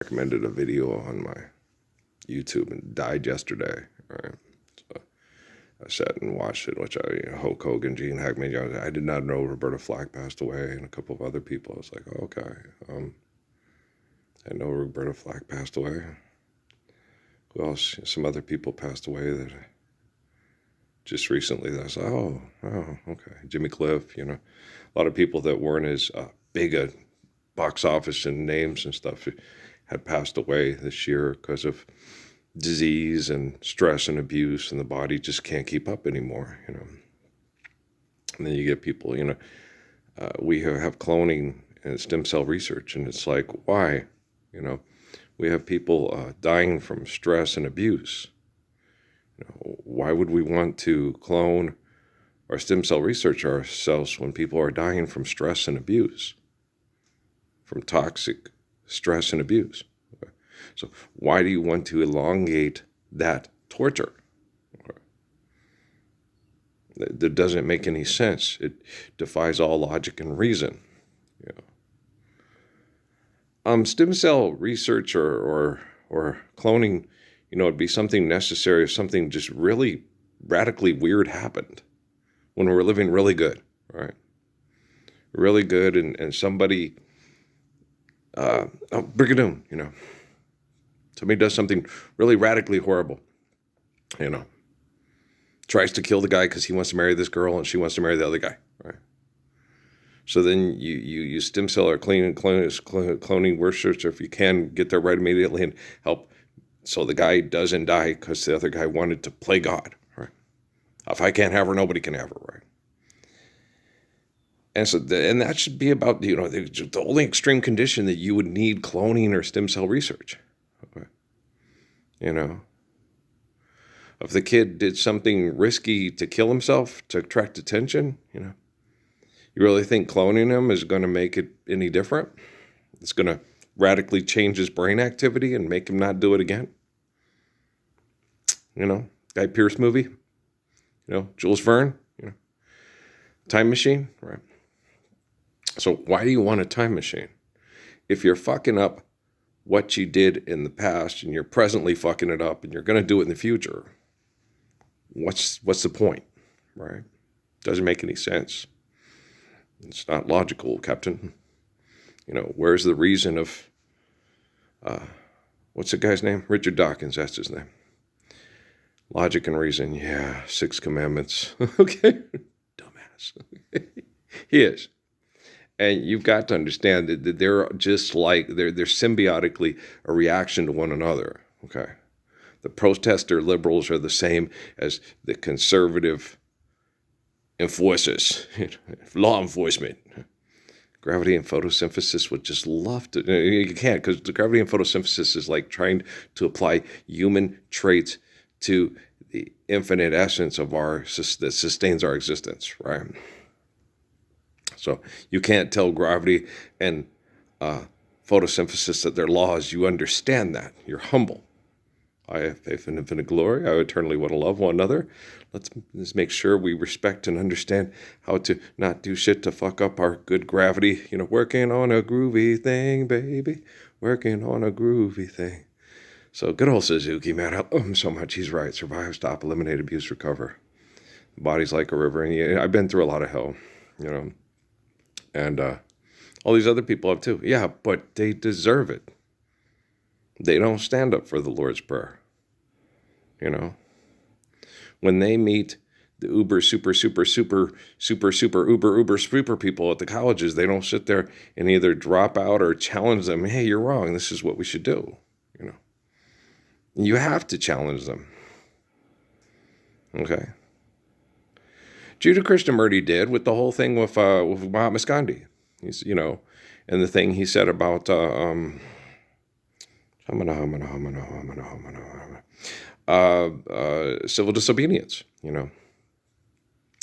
recommended a video on my YouTube and died yesterday. Right, so I sat and watched it, which Hulk Hogan, Gene Hackman. I did not know Roberta Flack passed away, and a couple of other people. I was like, oh, okay, I know Roberta Flack passed away. Who else? Some other people passed away that just recently. That I was like, oh, okay. Jimmy Cliff, a lot of people that weren't as big a box office and names and stuff had passed away this year because of disease and stress and abuse, and the body just can't keep up anymore, And then you get people, we have cloning and stem cell research, and it's like, why? We have people dying from stress and abuse. Why would we want to clone or stem cell research ourselves when people are dying from stress and abuse, from toxic stress and abuse? Okay. So why do you want to elongate that torture? Okay. That doesn't make any sense. It defies all logic and reason. Stem cell research or cloning, it'd be something necessary if something just really radically weird happened when we're living really good, right? Really good, and somebody, Brigadoon, somebody does something really radically horrible, tries to kill the guy because he wants to marry this girl and she wants to marry the other guy, right? So then you stem cell or cloning research if you can get there right immediately and help so the guy doesn't die because the other guy wanted to play God, right? If I can't have her, nobody can have her, right? And so, and that should be about, the only extreme condition that you would need cloning or stem cell research, okay? If the kid did something risky to kill himself to attract attention, you really think cloning him is going to make it any different? It's going to radically change his brain activity and make him not do it again? Guy Pearce movie, Jules Verne, time machine, right? So why do you want a time machine? If you're fucking up what you did in the past and you're presently fucking it up and you're going to do it in the future, what's the point, right? Doesn't make any sense. It's not logical, Captain. Where's the reason of, what's the guy's name? Richard Dawkins, that's his name. Logic and reason, yeah, 6 commandments. Okay, dumbass. He is. And you've got to understand that they're just like, they're symbiotically a reaction to one another, okay? The protester liberals are the same as the conservative enforcers, law enforcement. Gravity and photosynthesis would just love to, you can't, because the gravity and photosynthesis is like trying to apply human traits to the infinite essence of that sustains our existence, right? So you can't tell gravity and photosynthesis that they're laws. You understand that. You're humble. I have faith in infinite glory. I eternally want to love one another. Let's make sure we respect and understand how to not do shit to fuck up our good gravity. Working on a groovy thing, baby. Working on a groovy thing. So good old Suzuki, man. I love him so much. He's right. Survive, stop, eliminate, abuse, recover. The body's like a river. And I've been through a lot of hell, And all these other people have too. Yeah, but they deserve it. They don't stand up for the Lord's Prayer. When they meet the uber, super people at the colleges, they don't sit there and either drop out or challenge them. Hey, you're wrong. This is what we should do. You have to challenge them. Okay. Judah Krishnamurti did with the whole thing with Mahatma Gandhi. He's, and the thing he said about civil disobedience. It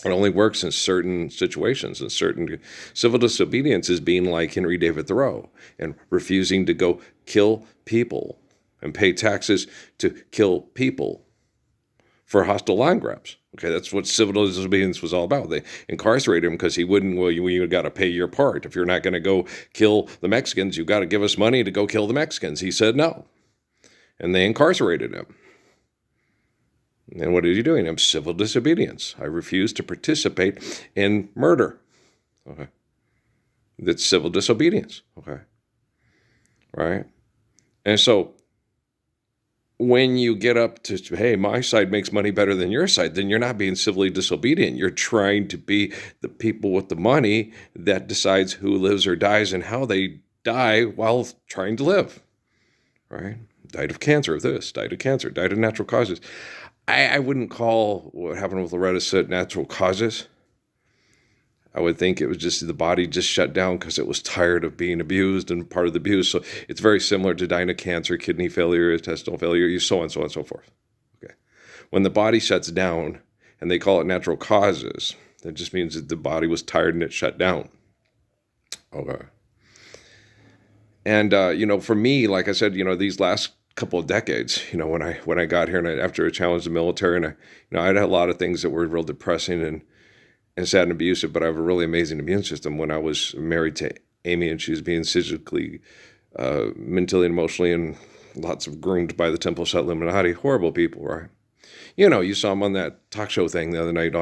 only works in certain situations. In certain civil disobedience is being like Henry David Thoreau and refusing to go kill people and pay taxes to kill people for hostile land grabs. Okay, that's what civil disobedience was all about. They incarcerated him because he wouldn't, well, you got to pay your part. If you're not going to go kill the Mexicans, you got to give us money to go kill the Mexicans. He said no. And they incarcerated him. And what are you doing? I'm civil disobedience. I refuse to participate in murder. Okay. That's civil disobedience. Okay. Right? And so when you get up to, hey, my side makes money better than your side, then you're not being civilly disobedient. You're trying to be the people with the money that decides who lives or dies and how they die while trying to live. Right? Died of cancer, of this, died of cancer, died of natural causes. I wouldn't call what happened with Loretta Sitt natural causes. I would think it was just the body just shut down because it was tired of being abused and part of the abuse. So it's very similar to dying of cancer, kidney failure, intestinal failure, so on, so on, so forth. Okay. When the body shuts down, and they call it natural causes, that just means that the body was tired and it shut down. Okay. And, for me, like I said, these last couple of decades, when I got here and after I challenged the military, and I had a lot of things that were real depressing and sad and abusive, but I have a really amazing immune system. When I was married to Amy and she was being physically, mentally, and emotionally, and lots of groomed by the Temple Set Illuminati, horrible people, right? You saw them on that talk show thing the other night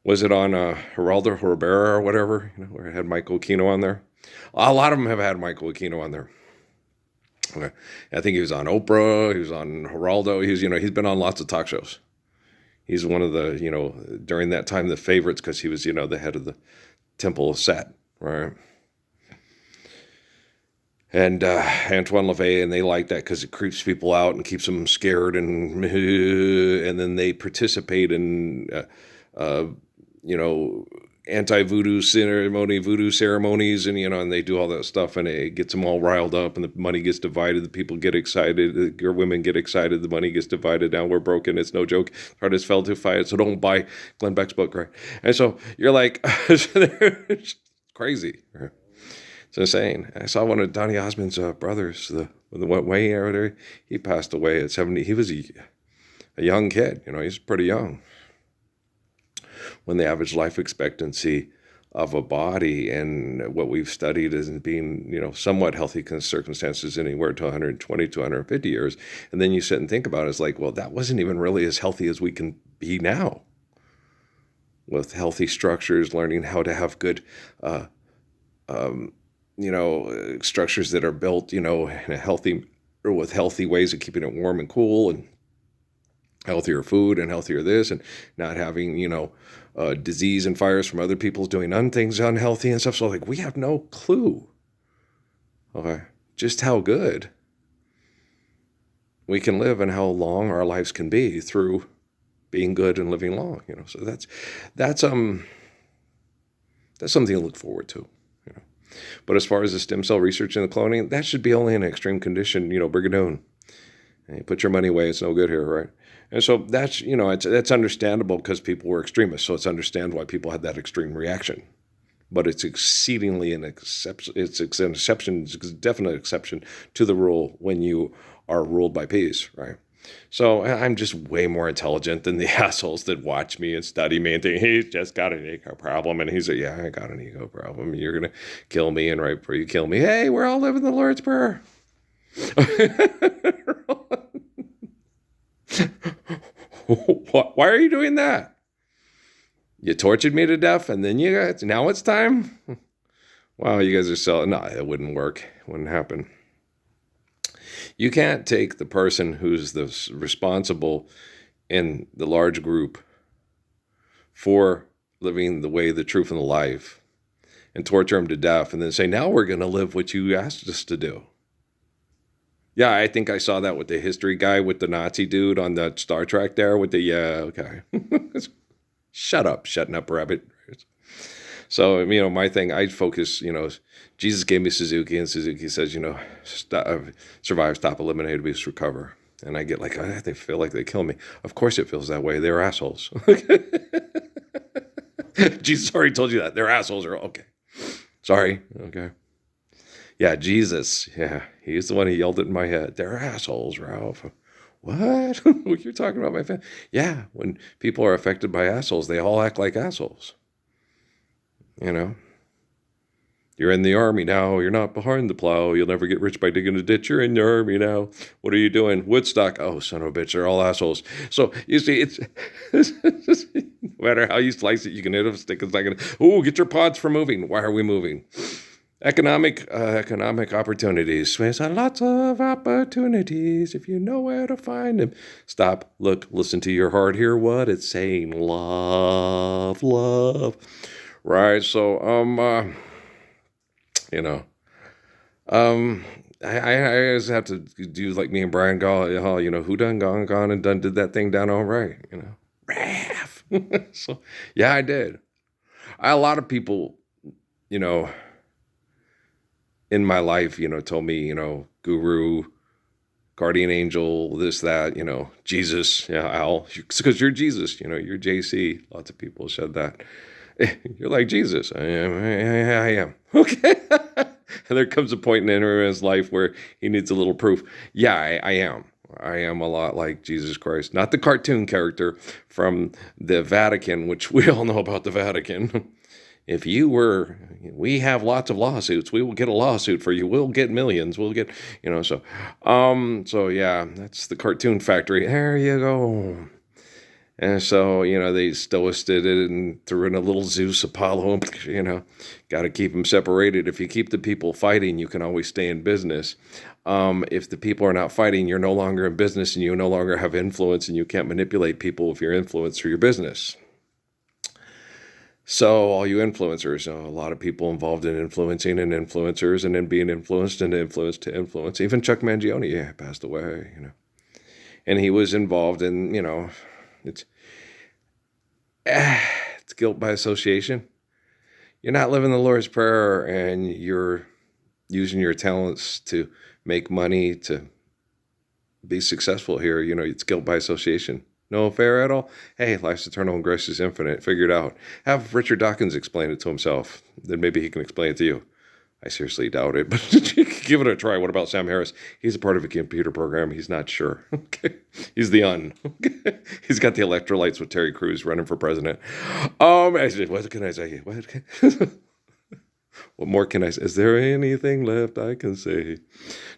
was it on Geraldo Rivera or whatever, where it had Michael Aquino on there. A lot of them have had Michael Aquino on there. Okay. I think he was on Oprah, he was on Geraldo, he's been on lots of talk shows. He's one of the, during that time, the favorites because he was, the head of the Temple Set, right? And Antoine LaVey, and they like that because it creeps people out and keeps them scared, and then they participate in, anti-voodoo ceremonies, and they do all that stuff, and it gets them all riled up, and the money gets divided, the people get excited, your women get excited, the money gets divided, now we're broken, it's no joke, artists fell to fight, so don't buy Glenn Beck's book, right? And so you're like, it's crazy. It's insane. I saw one of Donny Osmond's brothers, the Wayne era, he passed away at 70, he was a young kid, he's pretty young. When the average life expectancy of a body and what we've studied as being, somewhat healthy circumstances anywhere to 120 to 150 years. And then you sit and think about it, it's like, well, that wasn't even really as healthy as we can be now. With healthy structures, learning how to have good, structures that are built, in a healthy, or with healthy ways of keeping it warm and cool, and healthier food and healthier this, and not having, disease and fires from other people doing things unhealthy and stuff. So we have no clue, okay, just how good we can live and how long our lives can be through being good and living long, So that's something to look forward to, But as far as the stem cell research and the cloning, that should be only in extreme condition, Brigadoon. And you put your money away, it's no good here, right? And so that's, that's understandable because people were extremists. So it's understandable why people had that extreme reaction. But it's exceedingly an exception. It's an exception, it's a definite exception to the rule when you are ruled by peace, right? So I'm just way more intelligent than the assholes that watch me and study me and think, he's just got an ego problem. And he's like, yeah, I got an ego problem. You're going to kill me, and right before you kill me, hey, we're all living the Lord's Prayer. Why are you doing that? You tortured me to death, and then now it's time? Wow, you guys are so... No, it wouldn't work. It wouldn't happen. You can't take the person who's the responsible in the large group for living the way, the truth, and the life, and torture them to death, and then say, now we're going to live what you asked us to do. Yeah, I think I saw that with the history guy with the Nazi dude on the Star Trek there with the, yeah, okay. Shutting up, rabbit. So, my thing, I focus, Jesus gave me Suzuki, and Suzuki says, survive, stop, eliminate, abuse, recover. And I get like, they feel like they kill me. Of course it feels that way. They're assholes. Jesus already told you that. They're assholes. Okay. Sorry. Okay. Yeah, Jesus. Yeah, he's the one who yelled it in my head. They're assholes, Ralph. What? You're talking about my family? Yeah, when people are affected by assholes, they all act like assholes. You know? You're in the army now. You're not behind the plow. You'll never get rich by digging a ditch. You're in the army now. What are you doing? Woodstock. Oh, son of a bitch. They're all assholes. So, you see, it's no matter how you slice it, you can hit a stick. It's not going to, oh, get your pods for moving. Why are we moving? Economic opportunities. There's lots of opportunities if you know where to find them. Stop, look, listen to your heart, hear what it's saying. Love, love. Right, so, you know, I always have to do like me and Brian Gall, who done gone and did that thing down all right, Raph. So, yeah, I did. A lot of people, you know, in my life, told me, guru, guardian angel, this, that, Jesus, yeah, Al, because you're Jesus, you're JC. Lots of people said that. You're like Jesus. I am. Okay. And there comes a point in everyone's life where he needs a little proof. Yeah, I am. I am a lot like Jesus Christ. Not the cartoon character from the Vatican, which we all know about the Vatican. If we have lots of lawsuits. We will get a lawsuit for you. We'll get millions. We'll get, so yeah, that's the cartoon factory. There you go. And so, they stoiced it and threw in a little Zeus Apollo, got to keep them separated. If you keep the people fighting, you can always stay in business. If the people are not fighting, you're no longer in business and you no longer have influence and you can't manipulate people with your influence through your business. So all you influencers, a lot of people involved in influencing and influencers and then being influenced and influenced to influence. Even Chuck Mangione, passed away, and he was involved in, it's guilt by association. You're not living the Lord's Prayer and you're using your talents to make money to be successful here. It's guilt by association. No fair at all? Hey, life's eternal and grace is infinite. Figure it out. Have Richard Dawkins explain it to himself. Then maybe he can explain it to you. I seriously doubt it, but give it a try. What about Sam Harris? He's a part of a computer program. He's not sure. Okay. He's the Okay. He's got the electrolytes with Terry Crews running for president. I said, what can I say? What more can I say? Is there anything left I can say?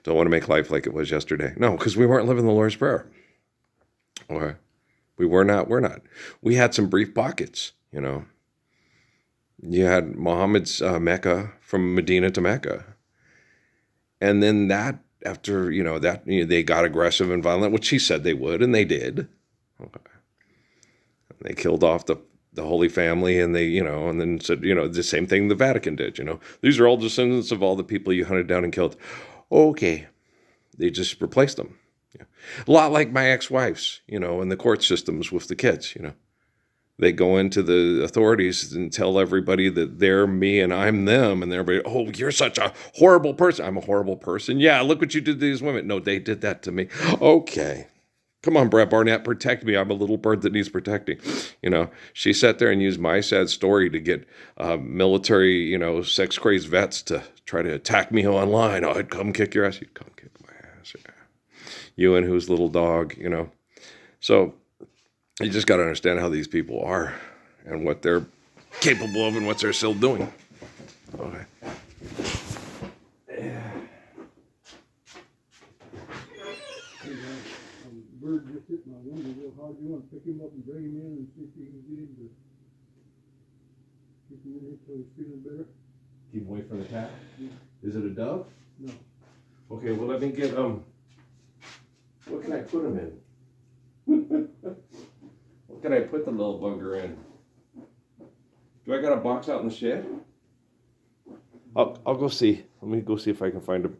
Don't want to make life like it was yesterday. No, because we weren't living the Lord's Prayer. Okay. We're not. We had some brief pockets, You had Muhammad's Mecca, from Medina to Mecca. And then that, after, they got aggressive and violent, which he said they would, and they did. Okay. And they killed off the Holy Family, and they, and then said, the same thing the Vatican did, These are all descendants of all the people you hunted down and killed. Okay. They just replaced them. Yeah. A lot like my ex-wives, in the court systems with the kids, They go into the authorities and tell everybody that they're me and I'm them. And everybody, oh, you're such a horrible person. I'm a horrible person. Yeah, look what you did to these women. No, they did that to me. Okay. Come on, Brett Barnett, protect me. I'm a little bird that needs protecting. She sat there and used my sad story to get military, sex-crazed vets to try to attack me online. Oh, I'd come kick your ass. You'd come kick my ass. Yeah. You and whose little dog, So you just got to understand how these people are and what they're capable of and what they're still doing. Okay. Yeah. Bird just hit my window real hard. You want to pick him up and bring him in and see if you can get him to keep him in here till he's feeling better? Keep away from the cat? Yeah. Is it a dove? No. Okay, well, let me get, what can I put him in? What can I put the little bugger in? Do I got a box out in the shed? I'll go see. Let me go see if I can find a